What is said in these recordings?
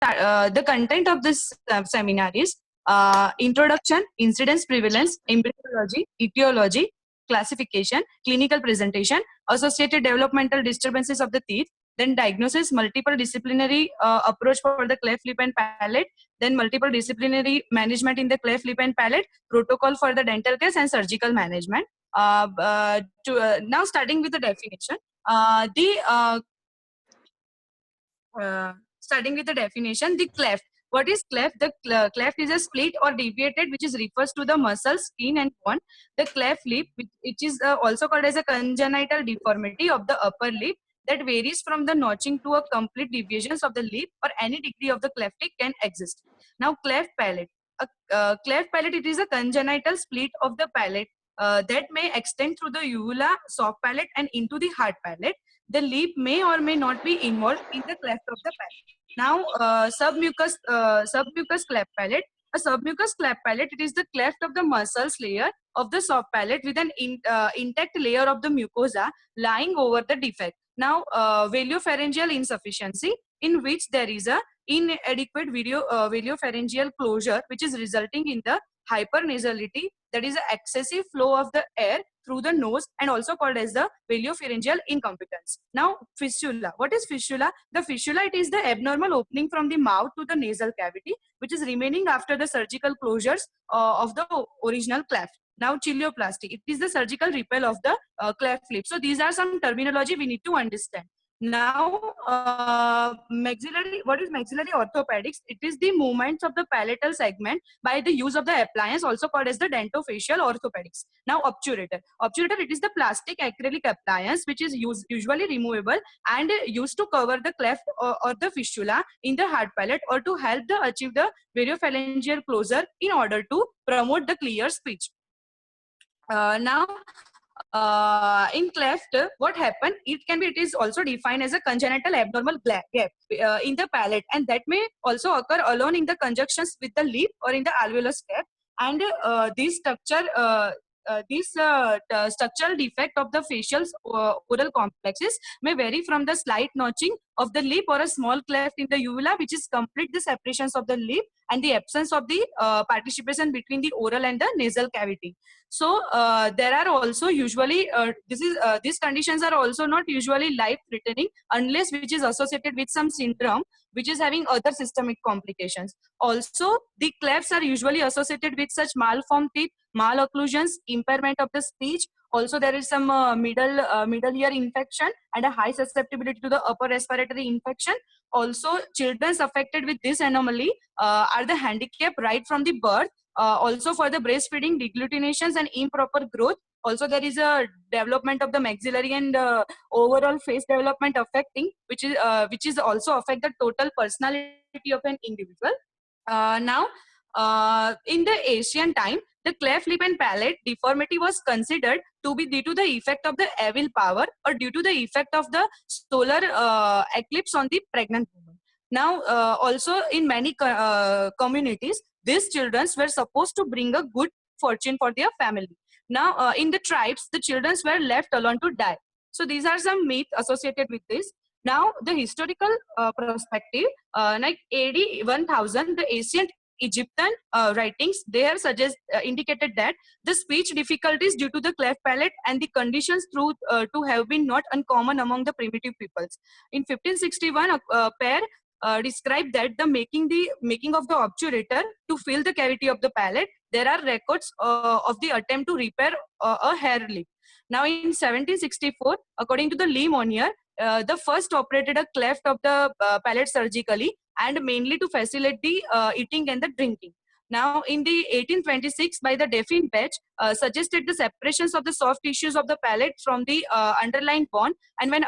the content of this seminar is introduction, incidence prevalence, embryology, etiology, classification, clinical presentation, associated developmental disturbances of the teeth, then diagnosis, multiple disciplinary approach for the cleft lip and palate, then multiple disciplinary management in the cleft lip and palate, protocol for the dental case and surgical management. Now starting with the definition, starting with the definition, the cleft. What is cleft? The cleft is a split or deviated, which is refers to the muscle, skin, and bone. The cleft lip, which is also called as a congenital deformity of the upper lip, that varies from the notching to a complete deviations of the lip, or any degree of the clefting can exist. Now, cleft palate. A cleft palate, it is a congenital split of the palate that may extend through the uvula, soft palate, and into the hard palate. The lip may or may not be involved in the cleft of the palate. Now, submucous cleft palate. A submucous cleft palate, it is the cleft of the muscles layer of the soft palate with an intact layer of the mucosa lying over the defect. Now, veliopharyngeal insufficiency, in which there is a inadequate veliopharyngeal closure, which is resulting in the hypernasality, that is the excessive flow of the air through the nose, and also called as the veliopharyngeal incompetence. Now, fistula. What is fistula? The fistula, it is the abnormal opening from the mouth to the nasal cavity, which is remaining after the surgical closures of the original cleft. Now, chilioplasty. It is the surgical repair of the cleft lip. So, these are some terminology we need to understand. Now, maxillary, what is maxillary orthopedics? It is the movements of the palatal segment by the use of the appliance, also called as the dentofacial orthopedics. Now, obturator. Obturator, it is the plastic acrylic appliance which is usually removable and used to cover the cleft or the fistula in the hard palate, or to help achieve the veliopharyngeal closure in order to promote the clear speech. Now, in cleft, what happened? It is also defined as a congenital abnormal gap in the palate, and that may also occur alone in the conjunctions with the lip or in the alveolus cap. And this structural defect of the facial oral complexes may vary from the slight notching of the lip or a small cleft in the uvula, which is complete the separations of the lip and the absence of the participation between the oral and the nasal cavity. So there are also usually these conditions are also not usually life-threatening unless which is associated with some syndrome which is having other systemic complications. Also, the clefts are usually associated with such malformed teeth, malocclusions, impairment of the speech. Also, there is some middle ear infection and a high susceptibility to the upper respiratory infection. Also, children affected with this anomaly are the handicap right from the birth. Also, for the breastfeeding, degglutinations and improper growth. Also, there is a development of the maxillary and overall face development affecting, which is also affect the total personality of an individual. Now, in the ancient time, the cleft lip and palate deformity was considered to be due to the effect of the evil power or due to the effect of the solar eclipse on the pregnant woman. Now, also in many communities, these children were supposed to bring a good fortune for their family. Now, in the tribes, the children were left alone to die. So these are some myths associated with this. Now, the historical perspective, like AD 1000, the ancient Egyptian writings there indicated that the speech difficulties due to the cleft palate and the conditions to have been not uncommon among the primitive peoples. In 1561, a pair described that the making of the obturator to fill the cavity of the palate. There are records of the attempt to repair a hair lip. Now, in 1764, according to the Lee Monnier, the first operated a cleft of the palate surgically and mainly to facilitate the eating and the drinking. Now, in the 1826, by the Deffinbatch, suggested the separations of the soft tissues of the palate from the underlying bone, and when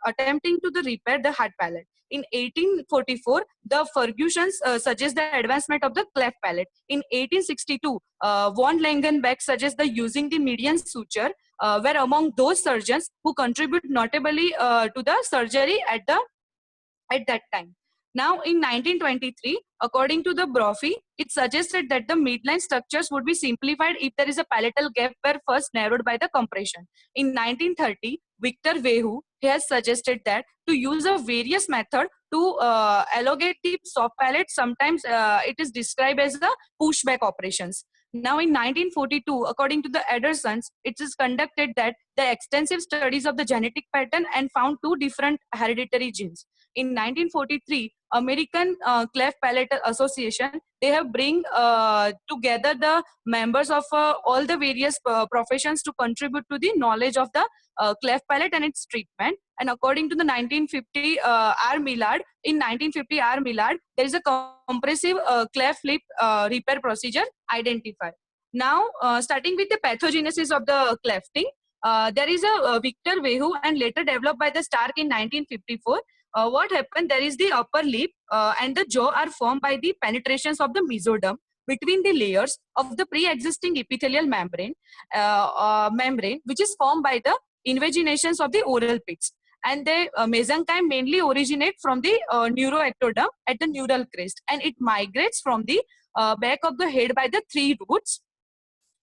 attempting to repair the hard palate. In 1844, the Fergusons suggest the advancement of the cleft palate. In 1862, von Langenbeck suggests the using the median suture were among those surgeons who contribute notably to the surgery at that time. Now, in 1923, according to the Brophy, it suggested that the midline structures would be simplified if there is a palatal gap were first narrowed by the compression. In 1930, Victor Vehu has suggested that to use a various method to to elongate the soft palate. Sometimes it is described as the pushback operations. Now, in 1942, according to the Edersons, it is conducted that the extensive studies of the genetic pattern and found two different hereditary genes. In 1943, American Cleft Palatal Association, they have bring together the members of all the various professions to contribute to the knowledge of the cleft palate and its treatment. And according to the 1950 R. Millard, in 1950 R. Millard, there is a compressive cleft lip repair procedure identified. Now, starting with the pathogenesis of the clefting, there is a Victor Vehu and later developed by the Stark in 1954. What happened? There is the upper lip and the jaw are formed by the penetrations of the mesoderm between the layers of the pre-existing epithelial membrane, which is formed by the invaginations of the oral pits. And the mesenchyme mainly originate from the neuroectoderm at the neural crest, and it migrates from the back of the head by the three roots.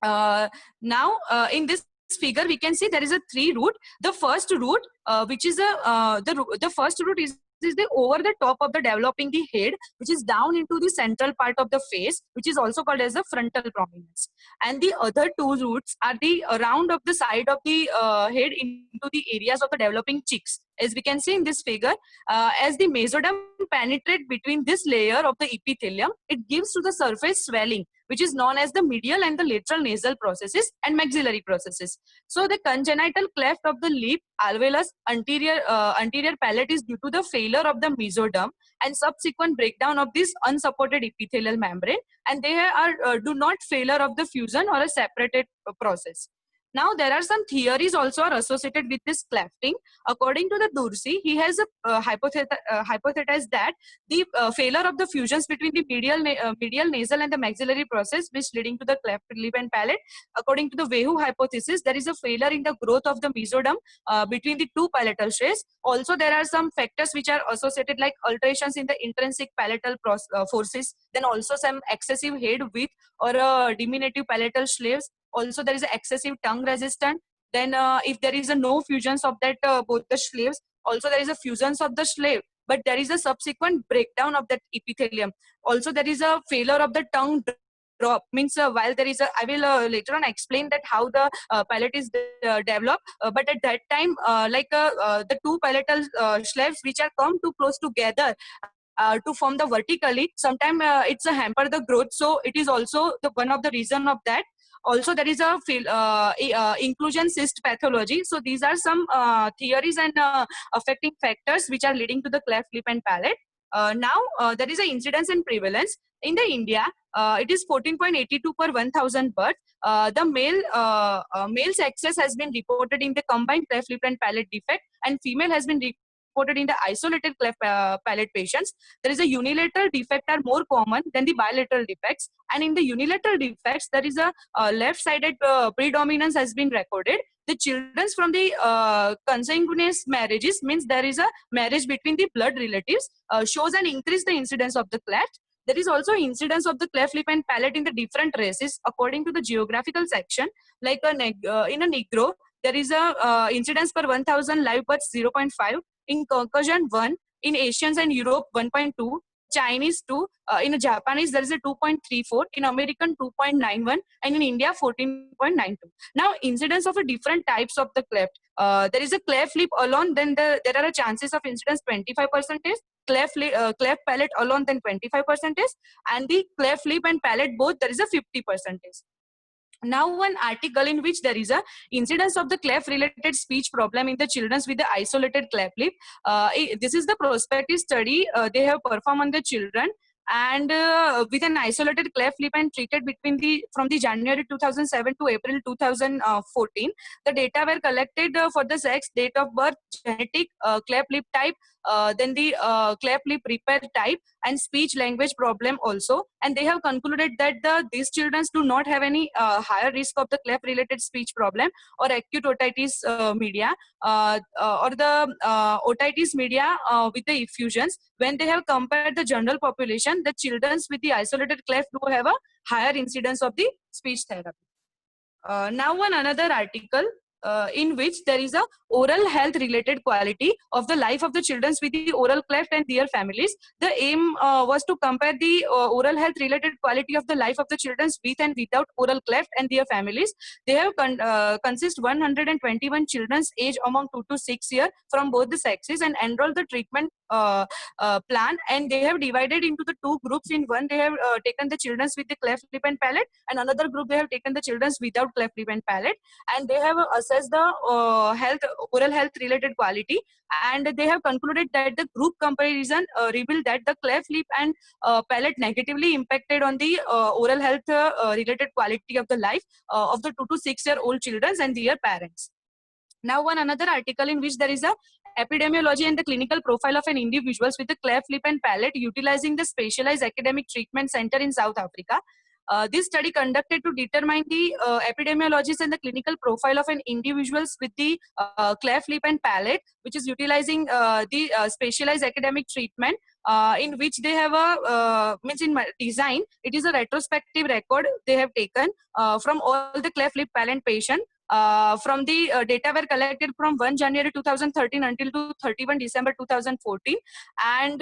Now, in this figure, we can see there is a three root. The first root, which is the first root is the over the top of the developing the head, which is down into the central part of the face, which is also called as the frontal prominence. And the other two roots are the round of the side of the head into the areas of the developing cheeks. As we can see in this figure, as the mesoderm penetrate between this layer of the epithelium, it gives to the surface swelling, which is known as the medial and the lateral nasal processes and maxillary processes. So the congenital cleft of the lip, alveolus, anterior palate is due to the failure of the mesoderm and subsequent breakdown of this unsupported epithelial membrane, and they are do not failure of the fusion or a separated process. Now, there are some theories also are associated with this clefting. According to the Dorsey, he has hypothesized that the failure of the fusions between the medial nasal and the maxillary process, which leading to the cleft lip and palate. According to the Vehu hypothesis, there is a failure in the growth of the mesoderm between the two palatal strays. Also, there are some factors which are associated like alterations in the intrinsic palatal forces, then also some excessive head width or diminutive palatal slaves. Also, there is excessive tongue resistance. Then if there is a no fusions of that both the slaves, also there is a fusions of the slave, but there is a subsequent breakdown of that epithelium. Also, there is a failure of the tongue drop. Means while there is a, I will later on explain that how the palate is developed, but at that time the two palatal slaves which are come too close together to form the vertically, sometimes it's a hamper the growth. So it is also the one of the reason of that. Also, there is a inclusion cyst pathology. So these are some theories and affecting factors which are leading to the cleft lip and palate. Now, there is an incidence and prevalence. In the India, it is 14.82 per 1,000 births. The male sexes has been reported in the combined cleft lip and palate defect, and female has been reported in the isolated cleft palate patients. There is a unilateral defect are more common than the bilateral defects, and in the unilateral defects, there is a left-sided predominance has been recorded. The children from the consanguineous marriages, means there is a marriage between the blood relatives, shows an increase the incidence of the cleft. There is also incidence of the cleft lip and palate in the different races according to the geographical section. Like in a Negro, there is a incidence per 1,000 live births 0.5. In Caucasian 1, in Asians and Europe 1.2, Chinese 2, in Japanese there is a 2.34, in American 2.91, and in India 14.92. Now, incidence of a different types of the cleft. There is a cleft lip alone, then there are chances of incidence 25%, cleft palate alone then 25%, and the cleft lip and palate both there is a 50%. Now, one article in which there is a incidence of the cleft related speech problem in the children with the isolated cleft lip. This is the prospective study they have performed on the children, and with an isolated cleft lip and treated from the January 2007 to April 2014. The data were collected for the sex, date of birth, genetic, cleft lip type, then the cleft lip repair type, and speech language problem also. And they have concluded that these children do not have any higher risk of the cleft related speech problem or acute otitis media or the otitis media with the effusions. When they have compared the general population, the children with the isolated cleft do have a higher incidence of the speech therapy. Now, one another article in which there is a oral health related quality of the life of the children with the oral cleft and their families. The aim was to compare the oral health related quality of the life of the children with and without oral cleft and their families. They have consist 121 children's age among 2 to 6 years from both the sexes and enroll the treatment plan, and they have divided into the two groups. In one they have taken the children with the cleft lip and palate, and another group they have taken the children without cleft lip and palate, and they have assessed the oral health related quality, and they have concluded that the group comparison revealed that the cleft lip and palate negatively impacted on the oral health related quality of the life of the 2 to 6 year old children and their parents. Now, one another article in which there is a epidemiology and the clinical profile of an individuals with a cleft lip and palate utilizing the specialized academic treatment center in South Africa. This study conducted to determine the epidemiologies and the clinical profile of an individuals with the cleft lip and palate, which is utilizing the specialized academic treatment, in which they have a means in design. It is a retrospective record they have taken from all the cleft lip palate patient. From the data were collected from 1 January 2013 until to 31 December 2014, and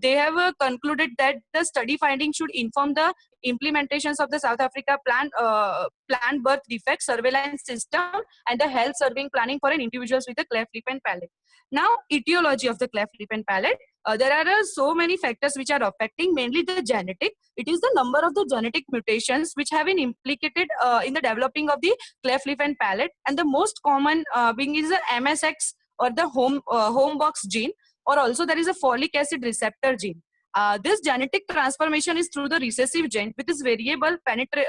they have concluded that the study findings should inform the implementations of the South Africa planned birth defect surveillance system and the health serving planning for an individuals with a cleft lip and palate. Now, etiology of the cleft lip and palate. There are so many factors which are affecting, mainly the genetic. It is the number of the genetic mutations which have been implicated in the developing of the cleft lip and palate, and the most common being is the MSX or the home box gene, or also there is a folic acid receptor gene. This genetic transformation is through the recessive gene with this variable penetrance,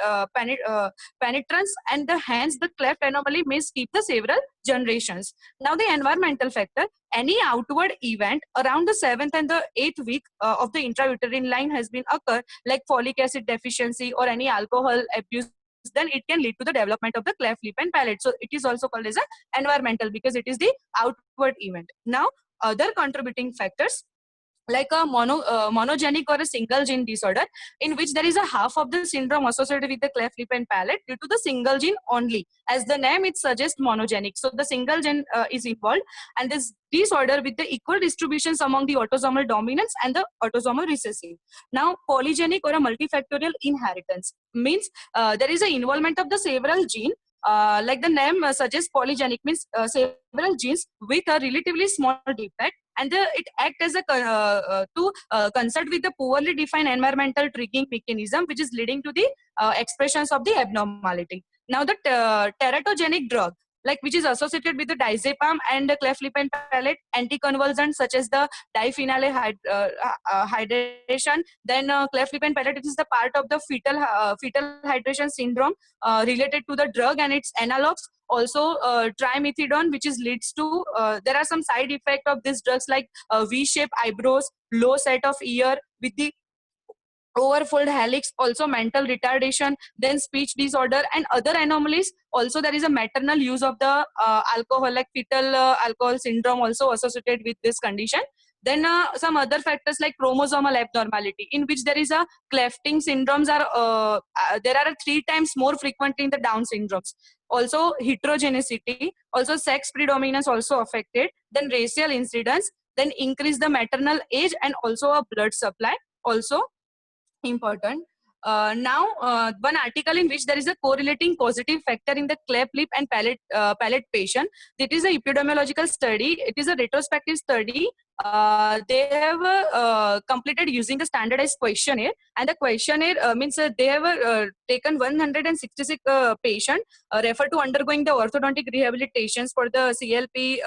and hence the cleft anomaly may skip the several generations. Now, the environmental factor. Any outward event around the 7th and the 8th week of the intrauterine line has been occurred, like folic acid deficiency or any alcohol abuse, then it can lead to the development of the cleft lip and palate. So it is also called as an environmental because it is the outward event. Now, other contributing factors like a monogenic or a single gene disorder, in which there is a half of the syndrome associated with the cleft lip and palate due to the single gene only. As the name it suggests, monogenic. So the single gene is involved, and this disorder with the equal distributions among the autosomal dominants and the autosomal recessive. Now, polygenic or a multifactorial inheritance means there is an involvement of the several gene. Like the name suggests, polygenic means several genes with a relatively small defect, and it acts as a to consult with the poorly defined environmental triggering mechanism, which is leading to the expressions of the abnormality. Now, the teratogenic drug, like which is associated with the diazepam and the cleft lip and palate anticonvulsants such as the diphenyl hydration. Then cleft lip and palate, it is the part of the fetal hydration syndrome related to the drug and its analogs. Also trimethadone, which is leads to there are some side effect of these drugs like V-shaped eyebrows, low set of ear with the overfold helix, also mental retardation, then speech disorder and other anomalies. Also, there is a maternal use of the alcohol, like fetal alcohol syndrome also associated with this condition. Then some other factors like chromosomal abnormality, in which there is a clefting syndromes are there are 3 times more frequently in the Down syndromes. Also heterogeneity, also sex predominance also affected. Then racial incidence, then increase the maternal age and also a blood supply also important. Now, one article in which there is a correlating causative factor in the cleft lip and palate patient. It is a epidemiological study. It is a retrospective study. They have completed using the standardized questionnaire, and the questionnaire means they have taken 166 patients referred to undergoing the orthodontic rehabilitations for the CLP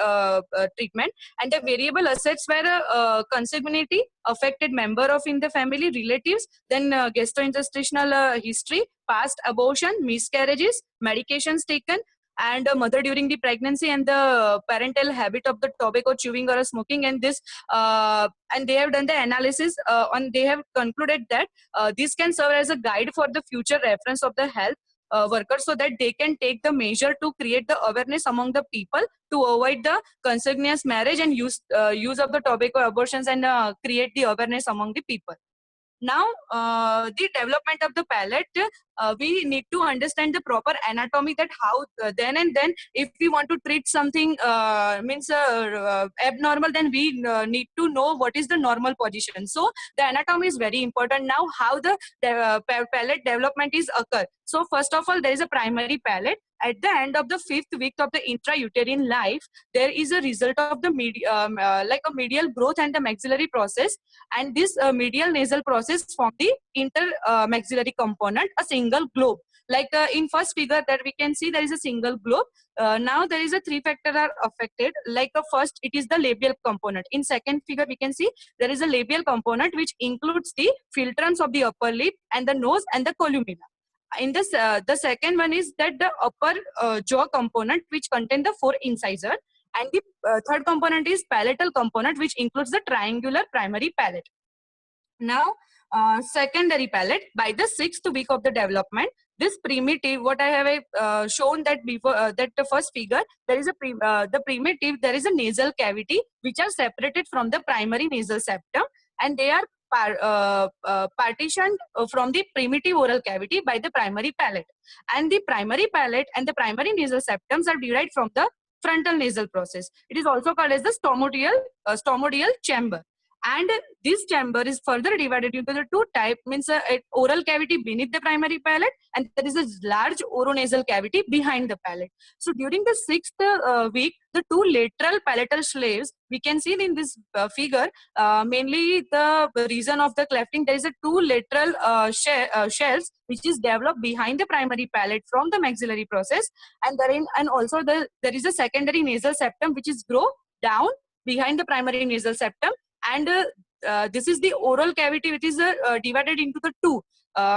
treatment, and the variable assets were consanguinity, affected member of in the family, relatives, then gastrointestinal history, past abortion, miscarriages, medications taken, and mother during the pregnancy, and the parental habit of the tobacco chewing or smoking. And this and they have done the analysis and they have concluded that this can serve as a guide for the future reference of the health workers, so that they can take the measure to create the awareness among the people to avoid the consanguineous marriage and use of the tobacco abortions, and create the awareness among the people. Now, the development of the palate, we need to understand the proper anatomy, that how then and then if we want to treat something abnormal, then we need to know what is the normal position. So the anatomy is very important. Now, how the palate development is occur. So first of all, there is a primary palate. At the end of the 5th week of the intrauterine life, there is a result of the like a medial growth and the maxillary process, and this medial nasal process form the inter maxillary component, a single globe. Like in first figure that we can see, there is a single globe. Now there is a three factor are affected. Like first, it is the labial component. In second figure, we can see there is a labial component which includes the filtrums of the upper lip and the nose and the columella. In this, the second one is that the upper jaw component which contain the four incisor, and the third component is palatal component which includes the triangular primary palate. Now, secondary palate, by the 6th week of the development, this primitive, what I have shown that before, that the first figure, there is a the primitive, there is a nasal cavity which are separated from the primary nasal septum, and they are partitioned from the primitive oral cavity by the primary palate. And the primary palate and the primary nasal septums are derived from the frontal nasal process. It is also called as the stomodeal chamber. And this chamber is further divided into the two types, means oral cavity beneath the primary palate, and there is a large oronasal cavity behind the palate. So during the 6th week, the two lateral palatal slaves, we can see in this figure, mainly the reason of the clefting, there is a two lateral shells which is developed behind the primary palate from the maxillary process, and therein, and also there is a secondary nasal septum which is grow down behind the primary nasal septum. And this is the oral cavity which is divided into the two.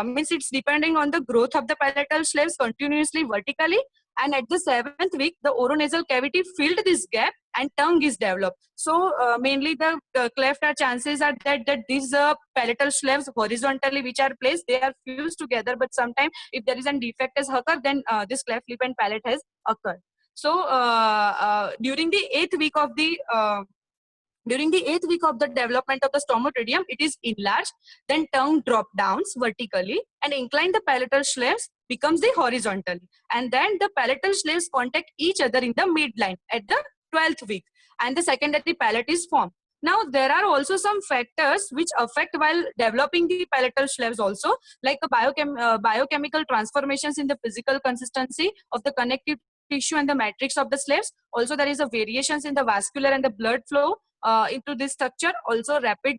Means it's depending on the growth of the palatal slaves continuously vertically, and at the 7th week the oronasal cavity filled this gap and tongue is developed. So mainly the cleft chances are that these palatal slaves horizontally which are placed, they are fused together, but sometimes if there is a defect has occurred, then this cleft lip and palate has occurred. So during the 8th week of the development of the stomotredium, it is enlarged, then tongue drop downs vertically and incline the palatal slaves becomes the horizontally, and then the palatal slaves contact each other in the midline at the 12th week, and the secondary palate is formed. Now, there are also some factors which affect while developing the palatal slaves also, like biochemical transformations in the physical consistency of the connective tissue and the matrix of the slaves. Also, there is a variations in the vascular and the blood flow into this structure. Also, rapid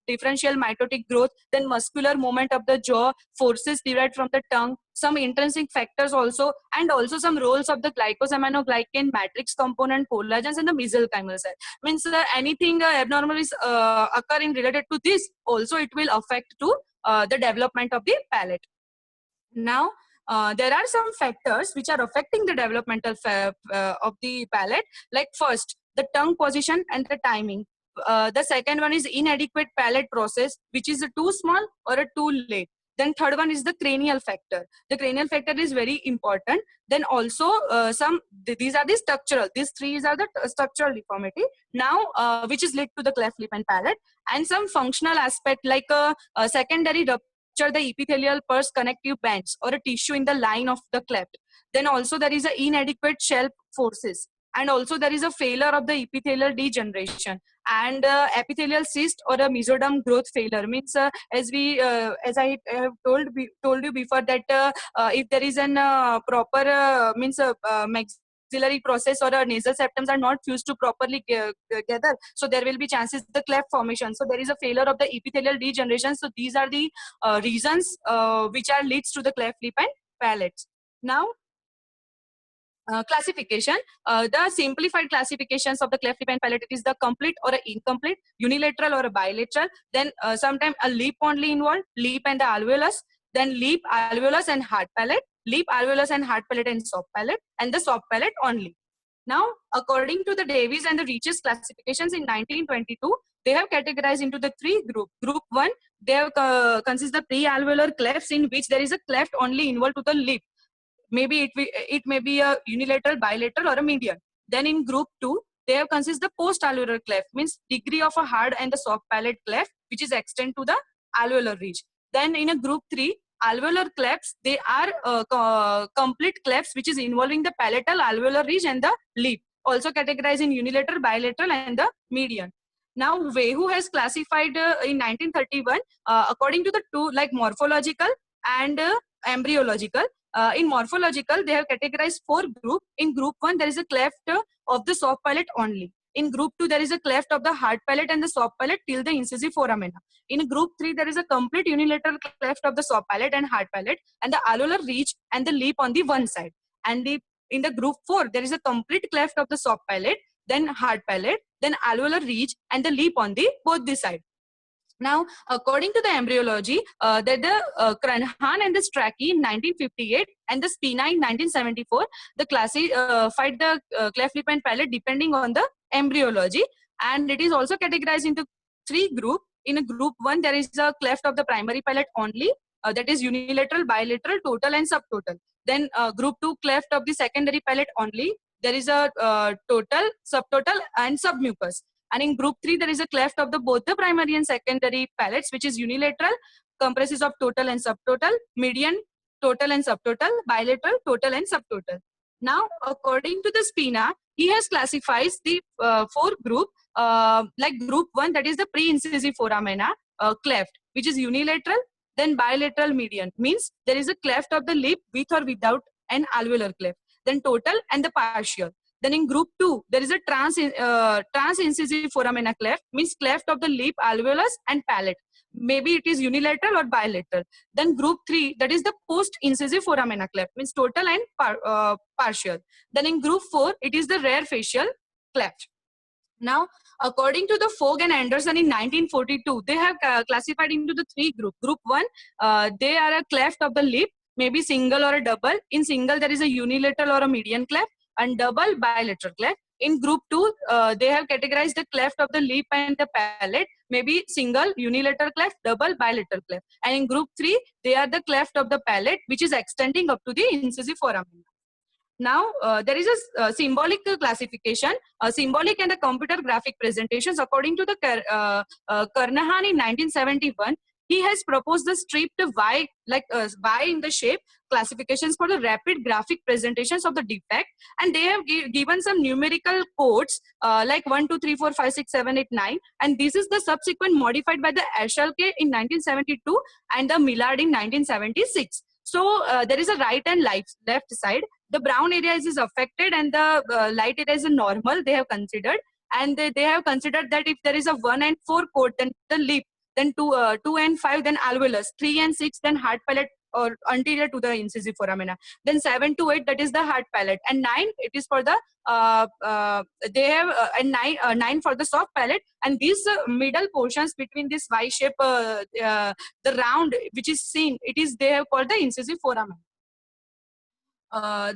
differential mitotic growth, then muscular movement of the jaw, forces derived from the tongue, some intrinsic factors also, and also some roles of the glycosaminoglycan matrix component, collagens, and the mesenchymal cell. Means anything abnormal is occurring related to this, also it will affect to the development of the palate. Now, there are some factors which are affecting the developmental of the palate. Like first, the tongue position and the timing. The second one is inadequate palate process, which is too small or too late. Then third one is the cranial factor. The cranial factor is very important. Then also these are the structural. These three are the structural deformity. Now, which is linked to the cleft lip and palate, and some functional aspect like a secondary the epithelial purse connective bands or a tissue in the line of the cleft. Then also there is a inadequate shell forces, and also there is a failure of the epithelial degeneration, and epithelial cyst or a mesoderm growth failure. Means as I have told you before that if there is an proper maxillary process or nasal septums are not fused to properly together, so there will be chances the cleft formation. So there is a failure of the epithelial degeneration. So these are the reasons which are leads to the cleft lip and palates. Now, classification. The simplified classifications of the cleft lip and palate is the complete or a incomplete, unilateral or a bilateral. Then sometimes a lip only involved, lip and the alveolus. Then lip, alveolus and hard palate, lip, alveolus and hard palate and soft palate, and the soft palate only. Now, according to the Davies and the Reaches classifications in 1922, they have categorized into the three groups. Group 1, they have consist the pre-alveolar clefts in which there is a cleft only involved to the lip. Maybe it may be a unilateral, bilateral, or a median. Then in group 2, they have consist the post-alveolar cleft, means degree of a hard and the soft palate cleft, which is extend to the alveolar ridge. Then in a group 3, alveolar clefts, they are complete clefts which is involving the palatal, alveolar ridge and the lip, also categorized in unilateral, bilateral and the median. Now Vehu has classified in 1931 according to the two, like morphological and embryological. In morphological, they have categorized 4 groups. In group 1, there is a cleft of the soft palate only. In group 2, there is a cleft of the hard palate and the soft palate till the incisive foramina. In group 3, there is a complete unilateral cleft of the soft palate and hard palate and the alveolar ridge and the lip on the one side. And in the group 4, there is a complete cleft of the soft palate, then hard palate, then alveolar ridge and the lip on the both the side. Now, according to the embryology, the Cranhan and the Strachey in 1958 and the Spina in 1974, the classified the cleft lip and palate depending on the embryology, and it is also categorized into 3 groups. In a group 1, there is a cleft of the primary palate only, that is unilateral, bilateral, total and subtotal. Then group 2, cleft of the secondary palate only, there is a total, subtotal and submucous. And in group 3, there is a cleft of the both the primary and secondary palates, which is unilateral, comprises of total and subtotal, median, total and subtotal, bilateral, total and subtotal. Now, according to the Spina, he has classified the 4 group, like group 1, that is the pre-incisive foramina cleft, which is unilateral, then bilateral median, means there is a cleft of the lip with or without an alveolar cleft, then total and the partial. Then in group 2, there is a trans-incisive foramina cleft, means cleft of the lip, alveolus and palate. Maybe it is unilateral or bilateral. Then group 3, that is the post-incisive foramina cleft, means total and partial. Then in group 4, it is the rare facial cleft. Now, according to the Fogg and Anderson in 1942, they have classified into the 3 groups. Group 1, they are a cleft of the lip, maybe single or a double. In single, there is a unilateral or a median cleft, and double bilateral cleft. In group 2, they have categorized the cleft of the lip and the palate, maybe single, unilateral cleft, double, bilateral cleft. And in group 3, they are the cleft of the palate, which is extending up to the incisive foramina. Now, there is a symbolic classification, symbolic and the computer graphic presentations. According to the Carnahan in 1971, he has proposed the stripped Y, like Y in the shape classifications for the rapid graphic presentations of the defect, and they have given some numerical codes like 1, 2, 3, 4, 5, 6, 7, 8, 9, and this is the subsequent modified by the Eshelke in 1972 and the Millard in 1976. So there is a right and left side. The brown area is affected and the light area is normal, they have considered. And they have considered that if there is a 1 and 4 code, then the lip, then 2 and 5, then alveolus, 3 and 6, then hard palate or anterior to the incisive foramina. Then 7 to 8, that is the hard palate. And 9, it is for the, they have, and 9 for the soft palate. And these middle portions between this Y shape, the round which is seen, it is, they have called the incisive foramina.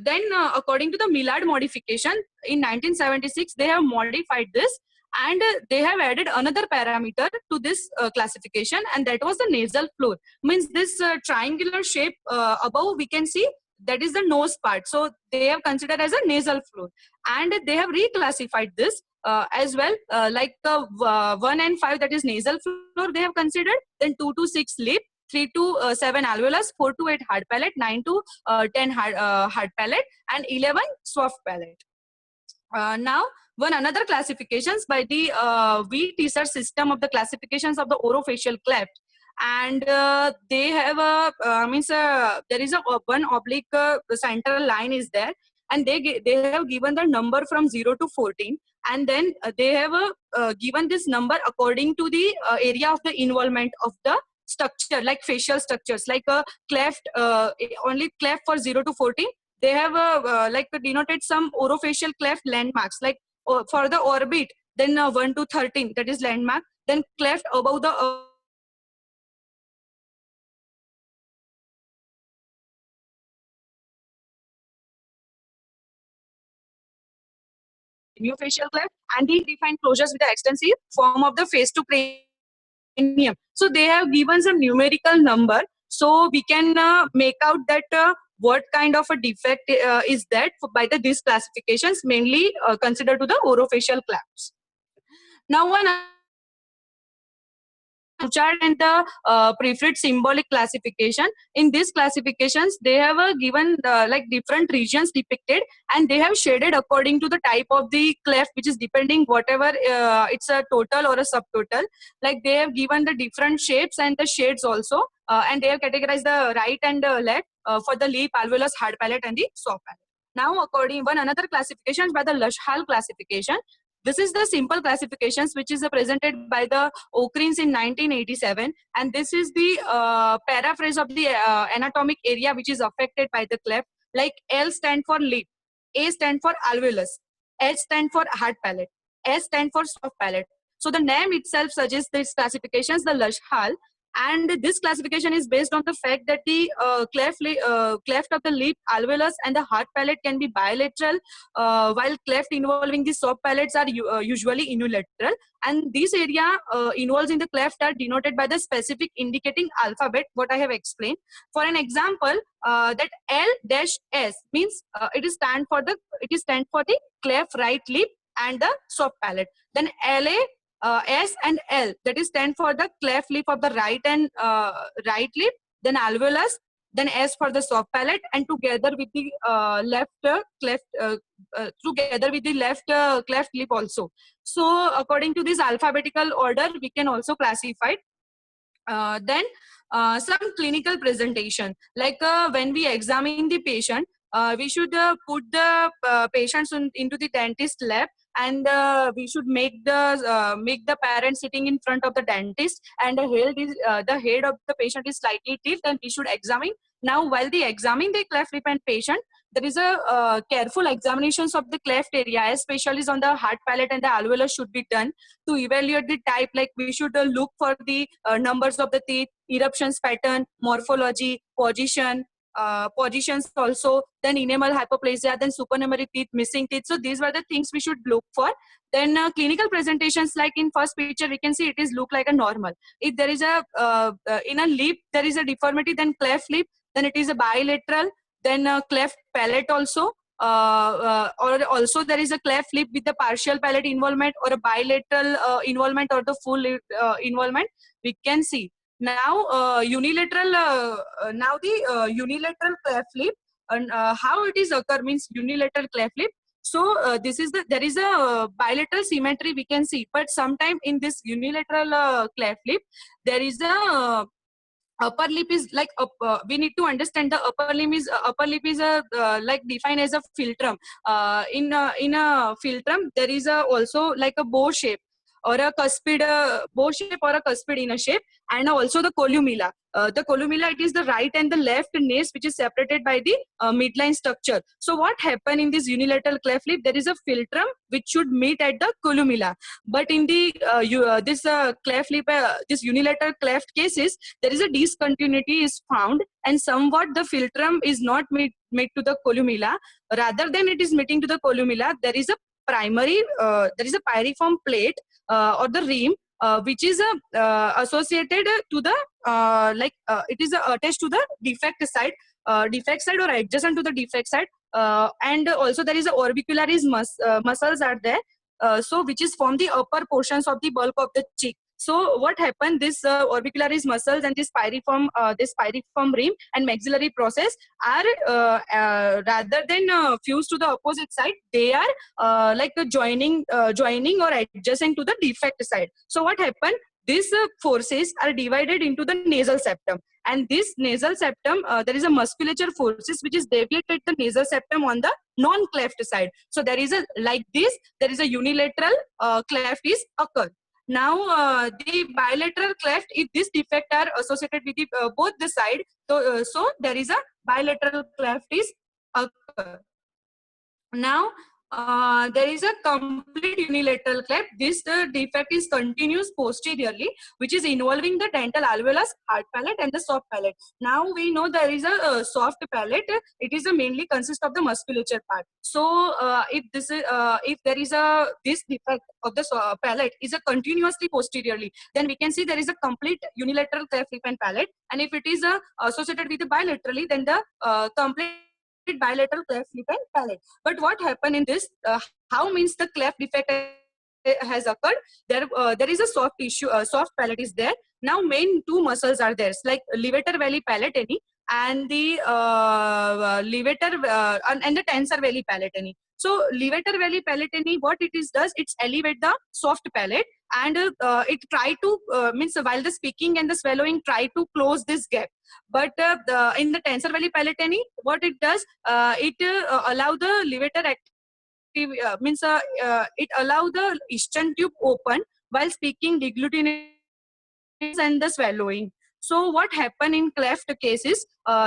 Then according to the Millard modification in 1976, they have modified this, and they have added another parameter to this classification, and that was the nasal floor. Means this triangular shape above, we can see that is the nose part. So they have considered as a nasal floor, and they have reclassified this as well, like the 1 and 5, that is nasal floor, they have considered. Then 2 to 6 lip, 3 to 7 alveolus, 4 to 8 hard palate, 9 to 10 hard palate, and 11 soft palate. Now, one another classifications by the V Teaser system of the classifications of the orofacial cleft, and they have a there is a one oblique central line is there, and they have given the number from 0 to 14, and then they have given this number according to the area of the involvement of the structure, like facial structures, like a cleft, only cleft for 0 to 14. They have like denoted some orofacial cleft landmarks, like for the orbit, then 1 to 13, that is landmark. Then cleft above the facial cleft, and the defined closures with the extensive form of the face to cranium. So they have given some numerical number, so we can make out that what kind of a defect is that by these classifications, mainly considered to the orofacial clefts. Now, one Bouchard and the preferred symbolic classification. In these classifications, they have given like different regions depicted, and they have shaded according to the type of the cleft, which is depending whatever it's a total or a subtotal. Like they have given the different shapes and the shades also, and they have categorized the right and left for the lip, alveolus, hard palate, and the soft palate. Now, according one another classification by the Lush-Hall classification. This is the simple classifications which is presented by the Okrins in 1987, and this is the paraphrase of the anatomic area which is affected by the cleft. Like L stand for lip, A stand for alveolus, H stand for hard palate, S stand for soft palate. So the name itself suggests these classifications, the Lush-Hall, and this classification is based on the fact that the cleft of the lip, alveolus, and the hard palate can be bilateral, while cleft involving the soft palates are usually unilateral. And this area involves in the cleft are denoted by the specific indicating alphabet, what I have explained. For an example, that L-S means it is stand for the cleft right lip and the soft palate. Then LA, S and L, that is stand for the cleft lip of the right and right lip, then alveolus, then S for the soft palate, and together with the left cleft, together with the left cleft lip also. So according to this alphabetical order, we can also classify. Then some clinical presentation, like when we examine the patient, we should put the patients into the dentist lab, and we should make the parent sitting in front of the dentist, and the head of the patient is slightly tipped, and we should examine. Now, while they examine the cleft lip and patient, there is a careful examinations of the cleft area, especially on the hard palate and the alveolus should be done to evaluate the type. Like we should look for the numbers of the teeth, eruptions pattern, morphology, positions also, then enamel hypoplasia, then supernumerary teeth, missing teeth. So these were the things we should look for. Then clinical presentations, like in first picture we can see it is look like a normal. If there is a in a lip there is a deformity, then cleft lip, then it is a bilateral, then cleft palate also, or also there is a cleft lip with the partial palate involvement or a bilateral involvement or the full involvement we can see. Now unilateral cleft lip, and how it is occur means unilateral cleft lip. So this is there is a bilateral symmetry we can see, but sometime in this unilateral cleft lip there is a upper lip is like we need to understand the upper lip is a like defined as a philtrum. In a philtrum there is a also like a bow shape or a cuspid bow shape or a cuspid inner shape, and also the columella. The columella, it is the right and the left nares which is separated by the midline structure. So what happen in this unilateral cleft lip? There is a philtrum which should meet at the columella, but in the this cleft lip, this unilateral cleft cases, there is a discontinuity is found, and somewhat the philtrum is not meet to the columella. Rather than it is meeting to the columella, there is a piriform plate or the rim which is associated to the it is attached to the defect side or adjacent to the defect side, and also there is a orbicularis muscles are there, so which is from the upper portions of the bulk of the cheek. So what happened? This orbicularis muscles and this piriform rim and maxillary process are rather than fused to the opposite side, they are joining or adjacent to the defect side. So what happened? These forces are divided into the nasal septum, and this nasal septum, there is a musculature forces which is deviated the nasal septum on the non-cleft side. So there is a like this, there is a unilateral cleft is occur. Now the bilateral cleft, if this defect are associated with the, both the side, so there is a bilateral cleft is occur. Now there is a complete unilateral cleft. This defect is continuous posteriorly, which is involving the dental alveolus, hard palate, and the soft palate. Now we know there is a soft palate. It is mainly consist of the musculature part. So if there is this defect of the palate is a continuously posteriorly, then we can see there is a complete unilateral cleft lip and palate. And if it is associated with the bilaterally, then the complete bilateral cleft lip and palate. But what happened in this? How means the cleft defect has occurred? There is a soft tissue, soft palate is there. Now main two muscles are there, like levator veli palatini and the levator and the tensor veli palatini. So levator veli palatini, what it is does, it's elevate the soft palate, and it try to means while the speaking and the swallowing try to close this gap. But in the tensor veli palatini, what it does, it allow the levator means it allow the ischion tube open while speaking deglutition and the swallowing. So what happen in cleft cases,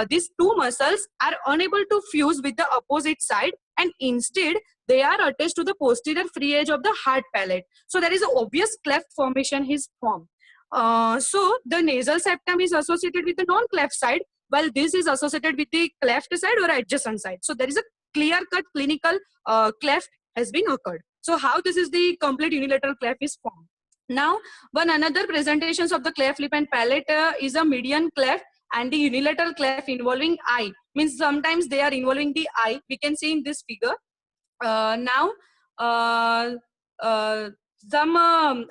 these two muscles are unable to fuse with the opposite side, and instead they are attached to the posterior free edge of the hard palate. So there is an obvious cleft formation is formed. So the nasal septum is associated with the non-cleft side, while this is associated with the cleft side or adjacent side. So there is a clear-cut clinical cleft has been occurred. So how this is the complete unilateral cleft is formed. Now, one another presentations of the cleft lip and palate is a median cleft and the unilateral cleft involving eye. Means sometimes they are involving the eye. We can see in this figure. Now, uh, uh, some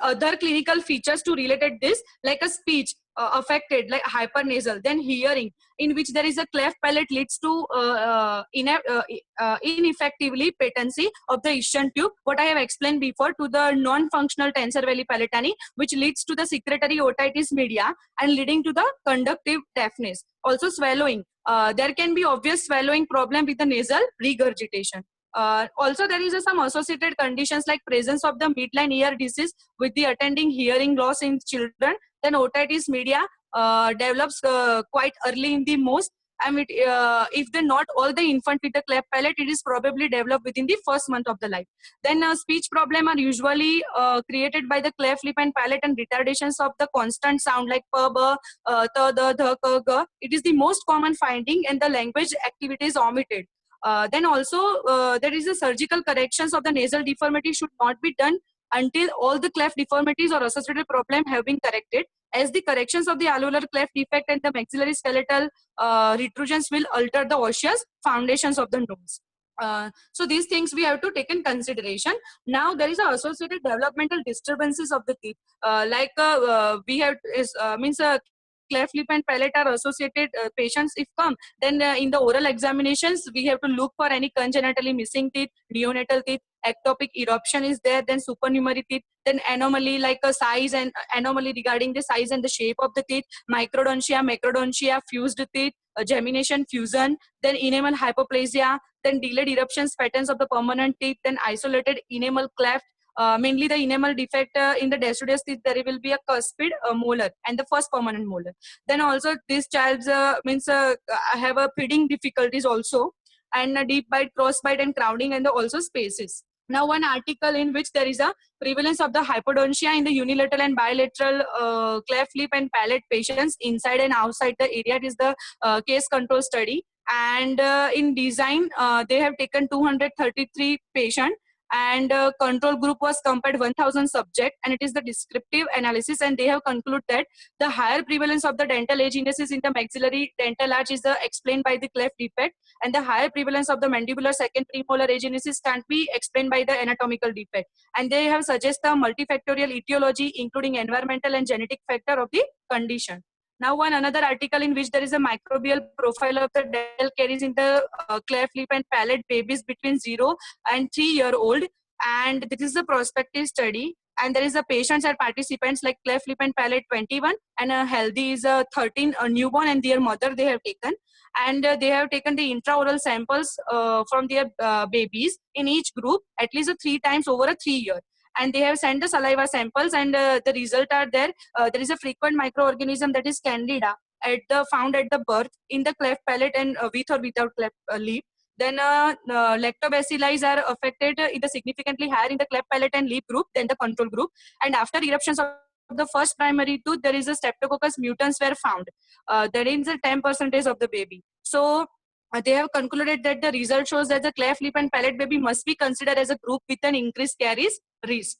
other clinical features to related this, like a speech affected, like hypernasal, then hearing, in which there is a cleft palate leads to ineffectively patency of the ischion tube, what I have explained before, to the non-functional tensor veli palatini, which leads to the secretory otitis media and leading to the conductive deafness. Also swallowing, there can be obvious swallowing problem with the nasal regurgitation. Also, there is some associated conditions like presence of the midline ear disease with the attending hearing loss in children. Then otitis media develops quite early in the most. And if they not all the infant with the cleft palate, it is probably developed within the first month of the life. Then speech problem are usually created by the cleft lip and palate and retardations of the constant sound like p, b, t, d, th, k, g. It is the most common finding, and the language activity is omitted. Then also there is a surgical corrections of the nasal deformity should not be done until all the cleft deformities or associated problem have been corrected, as the corrections of the alveolar cleft defect and the maxillary skeletal retrusions will alter the osseous foundations of the nose. So these things we have to take in consideration. Now there is associated developmental disturbances of the teeth, we have means cleft lip and palate are associated patients if come, then in the oral examinations we have to look for any congenitally missing teeth, neonatal teeth, ectopic eruption is there, then supernumerary teeth, then anomaly like a size and anomaly regarding the size and the shape of the teeth, microdontia, macrodontia, fused teeth, gemination, fusion, then enamel hypoplasia, then delayed eruptions patterns of the permanent teeth, then isolated enamel cleft, mainly the enamel defect in the deciduous teeth, there will be a cuspid molar and the first permanent molar. Then also this child means have a feeding difficulties also, and a deep bite, cross bite and crowding, and also spaces. Now one article in which there is a prevalence of the hypodontia in the unilateral and bilateral cleft lip and palate patients inside and outside the area. It is the case control study, and in design they have taken 233 patients, and control group was compared 1000 subject, and it is the descriptive analysis, and they have concluded that the higher prevalence of the dental agenesis in the maxillary dental arch is explained by the cleft defect, and the higher prevalence of the mandibular second premolar agenesis can't be explained by the anatomical defect. And they have suggested a multifactorial etiology including environmental and genetic factor of the condition. Now one another article in which there is a microbial profile of the dental caries in the cleft lip and palate babies between 0 and 3-year-old, and this is a prospective study, and there is a patients and participants like cleft lip and palate 21, and a healthy is a 13 a newborn and their mother they have taken, and they have taken the intraoral samples from their babies in each group at least 3 times over a 3 year, and they have sent the saliva samples, and the result are there. There is a frequent microorganism that is candida found at the birth in the cleft palate and with or without cleft lip. Then lactobacilli are affected significantly higher in the cleft palate and lip group than the control group. And after eruptions of the first primary tooth, there is a streptococcus mutans were found. That is a 10% of the baby. So they have concluded that the result shows that the cleft lip and palate baby must be considered as a group with an increased caries risk.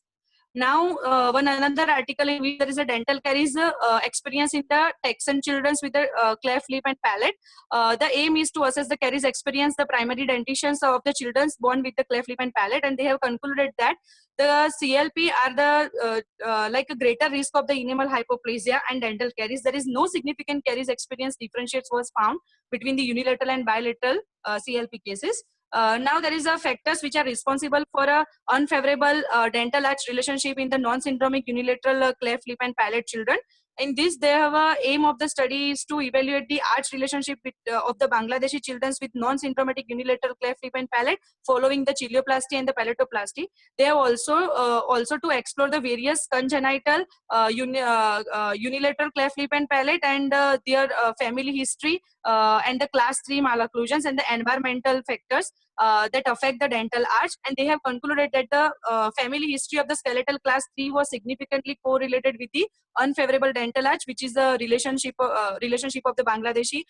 Now, one another article in which there is a dental caries experience in the Texan children with the cleft lip and palate. The aim is to assess the caries experience the primary dentitions of the children born with the cleft lip and palate, and they have concluded that the CLP are the like a greater risk of the enamel hypoplasia and dental caries. There is no significant caries experience differentiates was found between the unilateral and bilateral CLP cases. Now there is a factors which are responsible for a unfavorable dental arch relationship in the non-syndromic unilateral cleft lip and palate children. In this, they have a aim of the study is to evaluate the arch relationship of the Bangladeshi children with non-syndromatic unilateral cleft lip and palate following the chilioplasty and the palatoplasty. They have also to explore the various congenital unilateral cleft lip and palate and their family history and the class 3 malocclusions and the environmental factors that affect the dental arch, and they have concluded that the family history of the skeletal class 3 was significantly correlated with the unfavorable dental arch, which is the relationship of the Bangladeshi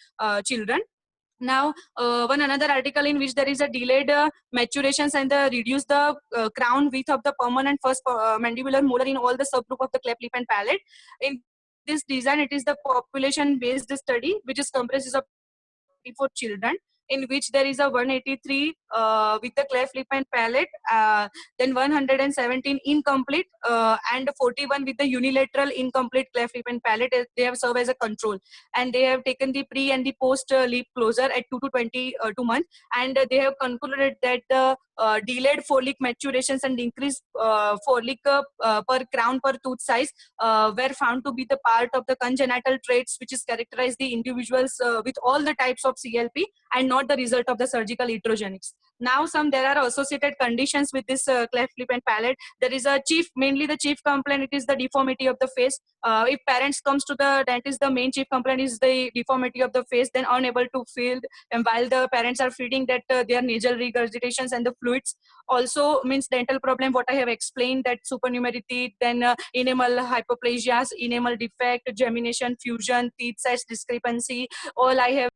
children. Now, one another article in which there is a delayed maturations and reduce the crown width of the permanent first mandibular molar in all the subgroup of the cleft lip and palate. In this design, it is the population-based study, which is comprises of 44 children, in which there is a 183 with the cleft lip and palate, then 117 incomplete, and 41 with the unilateral incomplete cleft lip and palate. They have served as a control, and they have taken the pre and the post lip closure at 2 to 22 months, and they have concluded that the delayed folic maturations and increased folic per crown per tooth size were found to be the part of the congenital traits which is characterize the individuals with all the types of CLP and not the result of the surgical heterogenics. Now, there are associated conditions with this cleft lip and palate. There is mainly the chief complaint, it is the deformity of the face. If parents comes to the dentist, the main chief complaint is the deformity of the face, then unable to feed, and while the parents are feeding that their nasal regurgitations and the fluids. Also means dental problem, what I have explained, that supernumerary teeth, then enamel hypoplasias, enamel defect, gemination, fusion, teeth size discrepancy, all I have